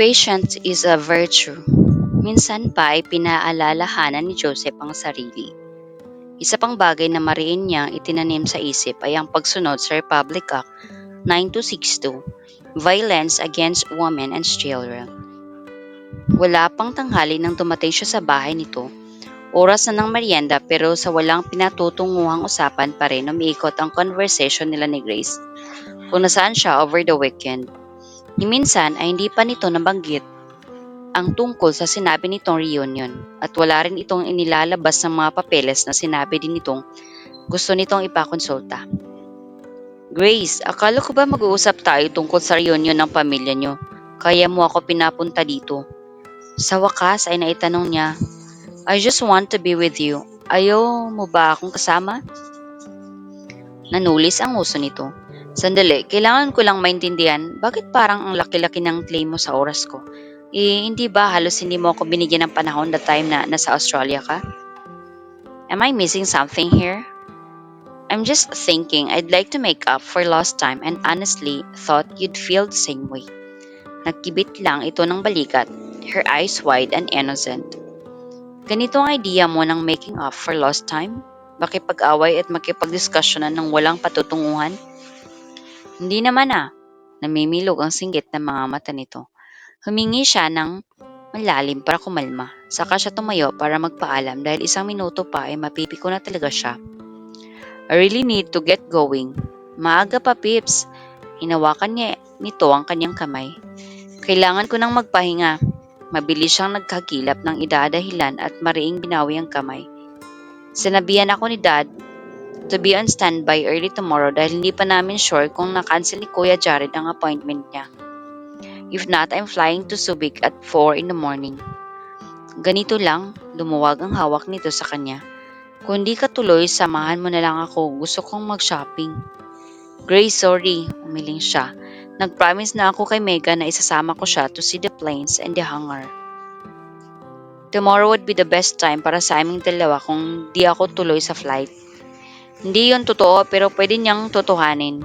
Patience is a virtue. Minsan pa ay pinaalalahanan ni Joseph ang sarili. Isa pang bagay na mariin niyang itinanim sa isip ay ang pagsunod sa Republic Act 9262, Violence Against Women and Children. Wala pang tanghali nang dumating siya sa bahay nito. Oras na ng merienda pero sa walang pinatutunguhang usapan pa rin umiikot ang conversation nila ni Grace kung nasaan siya over the weekend. Ni minsan ay hindi pa nito nabanggit ang tungkol sa sinabi nitong reunion at wala rin itong inilalabas ng mga papeles na sinabi din nitong gusto nitong ipakonsulta. Grace, akala ko ba mag-uusap tayo tungkol sa reunion ng pamilya niyo? Kaya mo ako pinapunta dito. Sa wakas ay naitanong niya, I just want to be with you. Ayaw mo ba akong kasama? Nanulis ang uso nito. Sandali, kailangan ko lang maintindihan bakit parang ang laki-laki ng claim mo sa oras ko. Hindi ba halos hindi mo ako binigyan ng panahon the time na nasa Australia ka? Am I missing something here? I'm just thinking I'd like to make up for lost time and honestly thought you'd feel the same way. Nagkibit lang ito ng balikat, her eyes wide and innocent. Ganito ang idea mo ng making up for lost time? Makipag-away at makipag-discussionan ng walang patutunguhan? Hindi naman Namimilog ang singgit ng mga mata nito. Humingi siya ng malalim para kumalma. Saka siya tumayo para magpaalam dahil isang minuto pa ay mapipiko na talaga siya. I really need to get going. Maaga pa, Pips. Hinawakan niya nito ang kanyang kamay. Kailangan ko nang magpahinga. Mabilis siyang nagkagilap ng idadahilan at mariing binawi ang kamay. Sinabihan ako ni Dad to be on standby early tomorrow dahil hindi pa namin sure kung na-cancel ni Kuya Jared ang appointment niya. If not, I'm flying to Subic at 4 in the morning. Ganito lang, lumuwag ang hawak nito sa kanya. Kung di ka tuloy, samahan mo na lang ako. Gusto kong mag-shopping. Grace, sorry. Umiling siya. Nag-promise na ako kay Megan na isasama ko siya to see the planes and the hangar. Tomorrow would be the best time para sa aming dalawa kung di ako tuloy sa flight. Hindi yon totoo pero pwede niyang totohanin.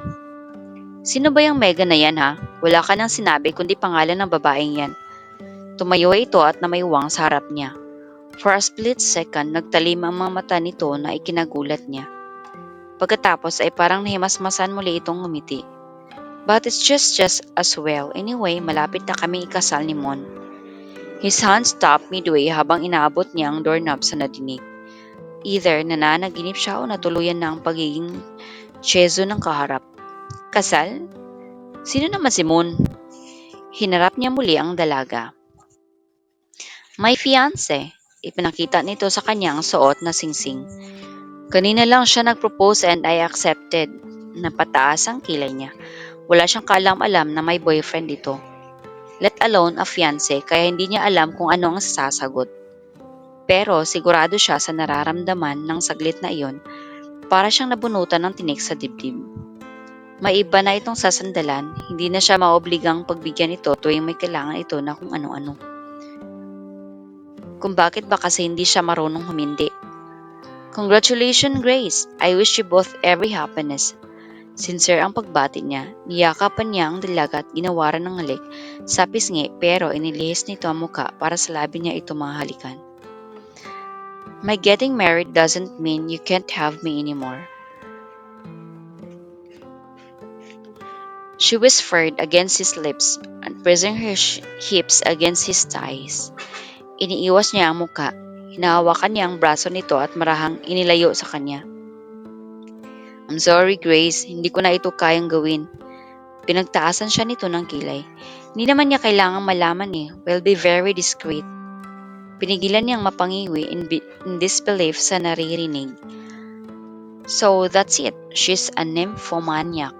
Sino ba yung Megan na yan Wala ka nang sinabi kundi pangalan ng babaeng yan. Tumayo ito at namaywang sa harap niya. For a split second, nagtalim ang mga mata nito na ikinagulat niya. Pagkatapos ay parang nahimasmasan muli itong ngumiti. But it's just as well. Anyway, malapit na kami ikasal ni Mon. His hand stopped midway habang inaabot niya ang doorknob sa nadinig. Either nananaginip siya o natuluyan na ang pagiging tsezo ng kaharap. Kasal? Sino naman si Mon? Hinarap niya muli ang dalaga. My fiancé. Ipinakita nito sa kanyang suot na singsing. Kanina lang siya nag-propose and I accepted. Napataas ang kilay niya. Wala siyang kaalam-alam na may boyfriend ito. Let alone a fiancé kaya hindi niya alam kung ano ang sasagot. Pero sigurado siya sa nararamdaman ng saglit na iyon para siyang nabunutan ng tinik sa dibdib. May iba na itong sasandalan, hindi na siya maobligang pagbigyan ito tuwing may kailangan ito na kung ano-ano. Kung bakit ba kasi hindi siya marunong humindi. Congratulations, Grace! I wish you both every happiness. Sincere ang pagbati niya. Niyakapan niya ang dalaga at ginawaran ng halik sa pisngi pero inilihis nito ang muka para sa labi niya ito mahalikan. My getting married doesn't mean you can't have me anymore. She whispered against his lips and pressing her hips against his thighs. Iniiwas niya ang muka. Hinahawakan niya ang braso nito at marahang inilayo sa kanya. I'm sorry, Grace. Hindi ko na ito kayang gawin. Pinagtaasan siya nito ng kilay. Hindi naman niya kailangang malaman We'll be very discreet. Pinigilan niyang mapangiwi in disbelief sa naririnig. So, that's it. She's a nymphomaniac.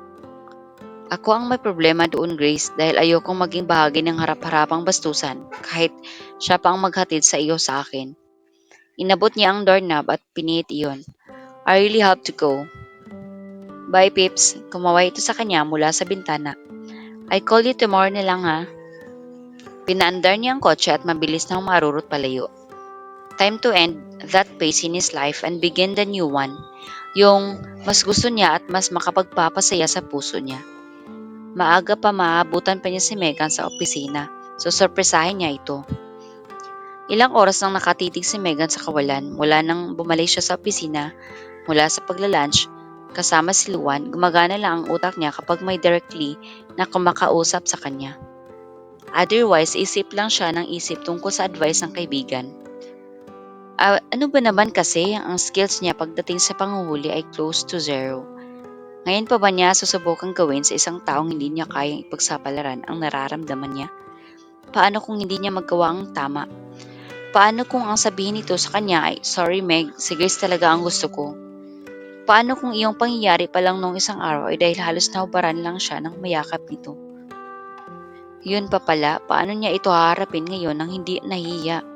Ako ang may problema doon, Grace, dahil ayokong maging bahagi ng harap-harapang bastusan kahit siya pa ang maghatid sa iyo sa akin. Inabot niya ang doorknob at pinihit iyon. I really have to go. Bye, Pips. Kumaway ito sa kanya mula sa bintana. I call you tomorrow na lang Pinaandar niya ang kotse at mabilis na marurot palayo. Time to end that phase in his life and begin the new one. Yung mas gusto niya at mas makapagpapasaya sa puso niya. Maaga pa maabutan pa niya si Megan sa opisina. So sorpresahin niya ito. Ilang oras nang nakatitig si Megan sa kawalan mula nang bumalik siya sa opisina mula sa pagla-lunch kasama si Luan, gumagana lang ang utak niya kapag may directly na kumakausap sa kanya. Otherwise, isip lang siya ng isip tungkol sa advice ng kaibigan. Ano ba naman kasi ang skills niya pagdating sa panguhuli ay close to zero. Ngayon pa ba niya susubukang gawin sa isang taong hindi niya kayang ipagsapalaran ang nararamdaman niya? Paano kung hindi niya magawa ang tama? Paano kung ang sabihin nito sa kanya ay, "Sorry Meg, si Grace talaga ang gusto ko." Paano kung iyong pangyayari pa lang nung isang araw ay dahil halos nahubaran lang siya ng mayakap nito? Yun pa pala, paano niya ito haharapin ngayon nang hindi nahihiya?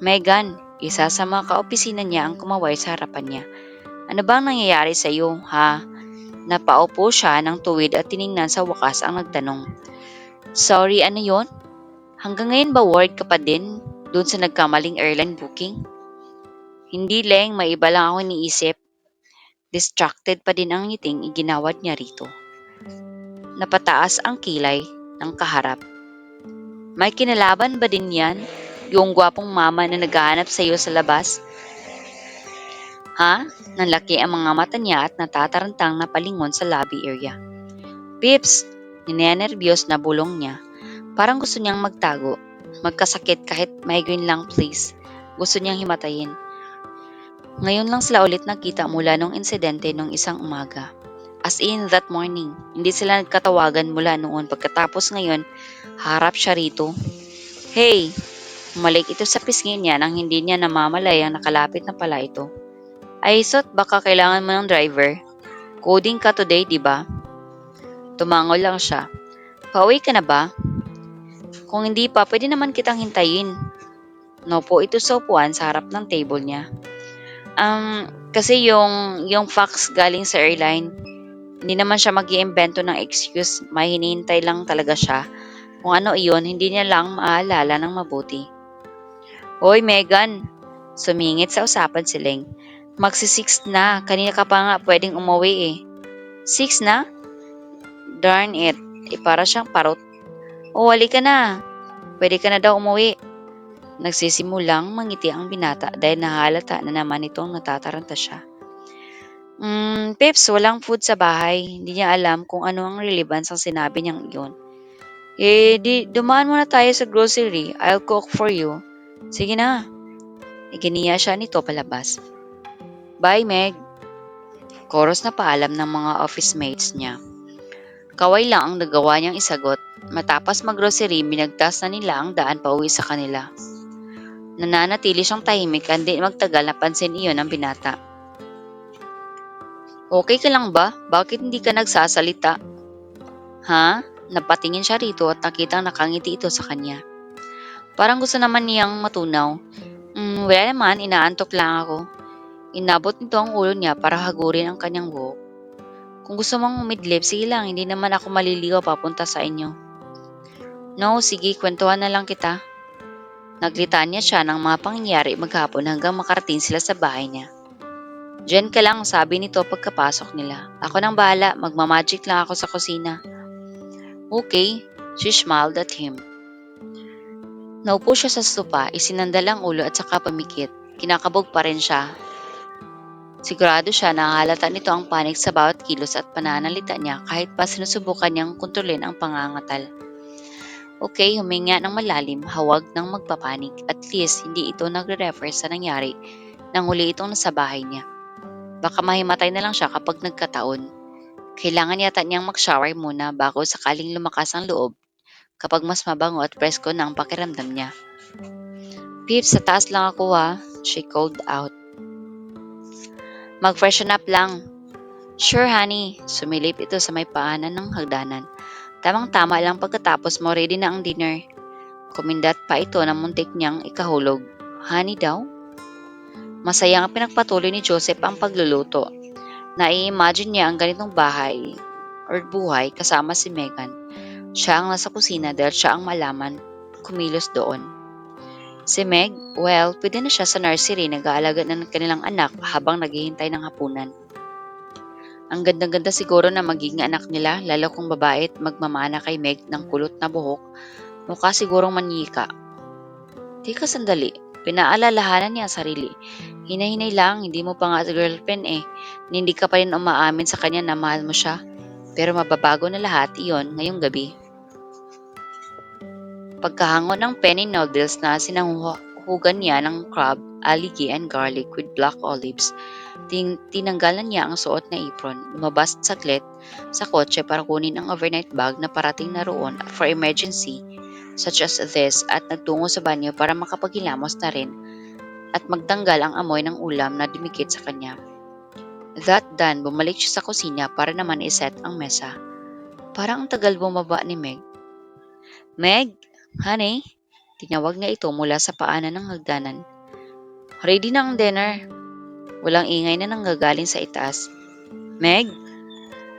Megan, isa sa mga kaopisina niya ang kumaway sa harapan niya. Ano bang nangyayari sa iyo, ha? Napaupo siya ng tuwid at tiningnan sa wakas ang nagtanong. Sorry, ano yon? Hanggang ngayon ba worried ka pa din doon sa nagkamaling airline booking? Hindi Leng, may iba lang ako iniisip. Distracted pa din ang ngiting iginawad niya rito. Napataas ang kilay ng kaharap. May kinalaban ba din yan? Yung gwapong mama na naghahanap sa iyo sa labas? Ha? Nanlaki ang mga mata niya at natatarantang na palingon sa lobby area. Pips! Ninenervyos na bulong niya. Parang gusto niyang magtago. Magkasakit kahit migraine lang please. Gusto niyang himatayin. Ngayon lang sila ulit nakita mula nung insidente nung isang umaga. As in that morning, hindi sila nagkatawagan mula noon pagkatapos ngayon, harap siya rito. Hey! Umalik ito sa pisngi niya nang hindi niya namamalay ang nakalapit na pala ito. Ay, Sot, baka kailangan mo ng driver. Coding ka today, di ba? Tumango lang siya. Pauwi ka na ba? Kung hindi pa, pwede naman kitang hintayin. Naupo ito sa upuan sa harap ng table niya. Kasi yung fax galing sa airline, hindi naman siya mag-iimbento ng excuse. May hinihintay lang talaga siya. Kung ano iyon, hindi niya lang maalala ng mabuti. Hoy, Megan! Sumingit sa usapan si Leng. Magsi-6 na. Kanina ka pa nga pwedeng umuwi eh. 6 na? Darn it. Para siyang parot. O, wali ka na. Pwede ka na daw umuwi. Nagsisimulang mangiti ang binata dahil nahalata na naman itong natataranta siya. Pips, walang food sa bahay. Hindi niya alam kung ano ang relevance ang sinabi niyang iyon. Di dumaan muna tayo sa grocery. I'll cook for you. Sige na. Iganiya siya nito palabas. Bye, Meg. Chorus na paalam ng mga office mates niya. Kaway lang ang nagawa niyang isagot. Matapos mag-grocery, minagtas na nila ang daan pauwi sa kanila. Nananatili siyang tahimik hindi magtagal napansin iyon ng binata. Okay ka lang ba? Bakit hindi ka nagsasalita? Ha? Napatingin siya rito at nakitang nakangiti ito sa kanya. Parang gusto naman niyang matunaw. Wala naman, inaantok lang ako. Inabot nito ang ulo niya para hagurin ang kanyang buhok. Kung gusto mong umidlip, sige lang, hindi naman ako maliligaw papunta sa inyo. No, sige, kwentuhan na lang kita. Naglitanya siya ng mga pangyayari maghapon hanggang makarating sila sa bahay niya. Diyan ka lang, sabi nito pagkapasok nila. Ako nang bahala, magmamagic lang ako sa kusina. Okay, she smiled at him. Naupo siya sa sopa, isinandal ang ulo at saka pumikit. Kinakabog pa rin siya. Sigurado siya na halata nito ang panik sa bawat kilos at pananalita niya kahit pa sinusubukan niyang kontrolin ang pangangatal. Okay, huminga ng malalim, hawag ng magpapanik. At least, hindi ito nagre-refer sa nangyari nang huli itong nasa bahay niya. Baka mahimatay na lang siya kapag nagkataon. Kailangan yata niyang mag-shower muna bago sakaling lumakas ang loob kapag mas mabango at presko na ang pakiramdam niya. Pips, sa taas lang ako ha, she called out. Mag-freshen up lang. Sure honey, sumilip ito sa may paanan ng hagdanan. Tamang-tama lang pagkatapos mo ready na ang dinner. Kumindat pa ito na muntik niyang ikahulog. Honey daw? Masayang pinagpatuloy ni Joseph ang pagluluto. Nai-imagine niya ang ganitong bahay or buhay kasama si Megan. Siya ang nasa kusina dahil siya ang malaman kumilos doon. Si Meg, well, pwede na siya sa nursery nag-aalaga ng kanilang anak habang naghihintay ng hapunan. Ang ganda-ganda siguro na magiging anak nila lalo kung babae at magmamana kay Meg ng kulot na buhok Mukha sigurong manyika. Teka sandali, pinaalalahanan niya ang sarili. Hinay-hinay lang, hindi mo pa nga girlfriend eh. Hindi ka pa rin umaamin sa kanya na mahal mo siya. Pero mababago na lahat iyon ngayong gabi. Pagkahango ng penny noodles na sinahugan niya ng crab, algae, and garlic with black olives, tinanggalan niya ang suot na apron, lumabas saglit sa kotse para kunin ang overnight bag na parating na roon for emergency such as this at nagtungo sa banyo para makapaghilamos na rin at magtanggal ang amoy ng ulam na dumikit sa kanya. That done, bumalik siya sa kusina para naman iset ang mesa. Parang ang tagal bumaba ni Meg. Meg, honey, tinawag niya ito mula sa paanan ng hagdanan. Ready na ang dinner. Walang ingay na nanggagaling sa itaas. Meg,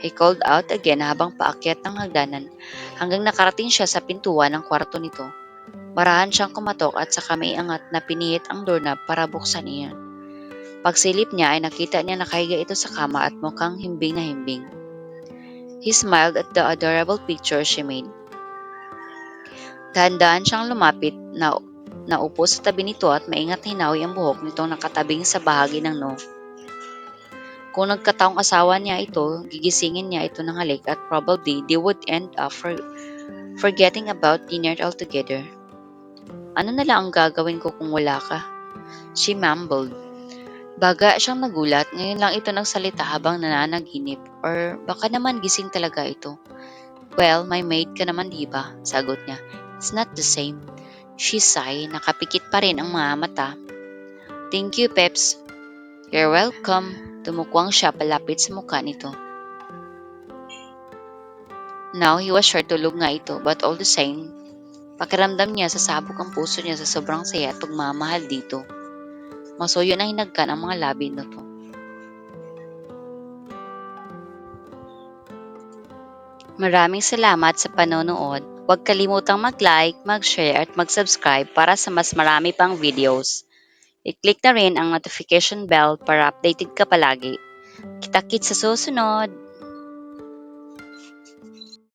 he called out again habang paakyat ng hagdanan hanggang nakarating siya sa pintuan ng kwarto nito. Marahan siyang kumatok at saka may angat na pinihit ang doorknob para buksan iyon. Pagsilip niya ay nakita niya nakahiga ito sa kama at mukhang himbing na himbing. He smiled at the adorable picture she made. Dahan-dahan siyang lumapit na naupo sa tabi nito at maingat na hinawi ang buhok nitong nakatabing sa bahagi ng no. Kung nagkataong asawa niya ito, gigisingin niya ito ng halik at probably they would end up forgetting about dinner altogether. Ano na lang ang gagawin ko kung wala ka? She mumbled. Baga siyang nagulat, ngayon lang ito nagsalita habang nananaginip or baka naman gising talaga ito. Well, my maid ka naman diba? Sagot niya. It's not the same. She sighed, nakapikit pa rin ang mga mata. Thank you, Peps. You're welcome. Tumukwang siya palapit sa mukha nito. Now, he was sure tulog nga ito, but all the same, pakiramdam niya sa sabog ang puso niya sa sobrang saya at pagmamahal dito. Masuyo na hinagkan ang mga labi nito. Maraming salamat sa panonood. Huwag kalimutang mag-like, mag-share at mag-subscribe para sa mas marami pang videos. I-click na rin ang notification bell para updated ka palagi. Kita-kits sa susunod!